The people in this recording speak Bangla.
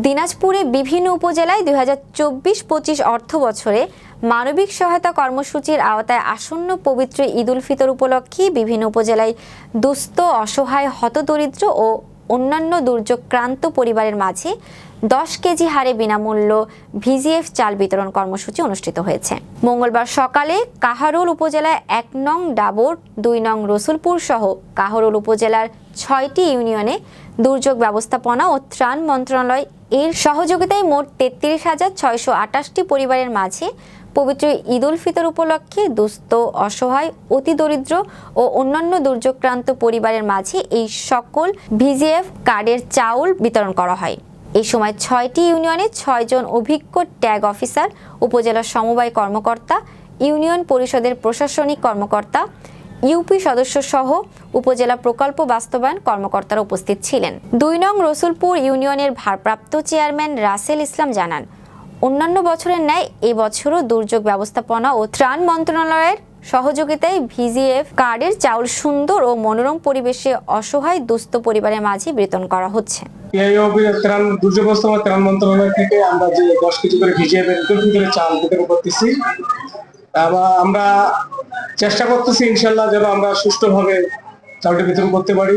দিনাজপুরে বিভিন্ন উপজেলায় 2024-25 অর্থ বছরে মানবিক সহায়তা কর্মসূচির আওতায় আসন্ন পবিত্র ঈদ উল ফিতর উপলক্ষে বিভিন্ন উপজেলায় দুস্থ, অসহায়, হতদরিদ্র ও অন্যান্য দুর্যোগক্রান্ত পরিবারের মাঝে 10 কেজি হারে বিনামূল্য ভিজিএফ চাল বিতরণ কর্মসূচি অনুষ্ঠিত হয়েছে। মঙ্গলবার সকালে কাহারোল উপজেলার 1 নং ডাবর, 2 নং রসুলপুর সহ কাহারোল উপজেলার 6টি ইউনিয়নে দুর্যোগ ব্যবস্থাপনা ও ত্রাণ মন্ত্রণালয় এর সহযোগিতায় মোট 33,628টি পরিবারের মাঝে পবিত্র ঈদ উল ফিতর উপলক্ষে দুস্থ, অসহায়, অতি দরিদ্র ও অন্যান্য দুর্যোগক্রান্ত পরিবারের মাঝে এই সকল ভিজিএফ কার্ডের চাউল বিতরণ করা হয়। এই সময় 6টি ইউনিয়নে 6 জন অভিজ্ঞ ট্যাগ অফিসার, উপজেলা সমবায় কর্মকর্তা, ইউনিয়ন পরিষদের প্রশাসনিক কর্মকর্তা, ইউপি সদস্য সহ উপজেলা প্রকল্প বাস্তবায়ন কর্মকর্তারা উপস্থিত ছিলেন। 2 নং রসুলপুর ইউনিয়নের ভারপ্রাপ্ত চেয়ারম্যান রাসেল ইসলাম জানান, অন্যান্য বছরের ন্যায় এবছরও দুর্যোগ ব্যবস্থাপনা ও ত্রাণ মন্ত্রণালয়ের সহযোগিতায় ভিজিএফ কার্ডের চাউল সুন্দর ও মনোরম পরিবেশে অসহায় দুস্থ পরিবারের মাঝে বিতরণ করা হচ্ছে। দুর্যোগ ব্যবস্থাপনা ত্রাণ মন্ত্রণালয় থেকে আমরা যে 10 কেজি করে ভিজিএফ এর চাল বিতরণ করতেছি, আমরা চেষ্টা করতেছি ইনশাআল্লাহ যেন আমরা সুষ্ঠুভাবে চালটা বিতরণ করতে পারি।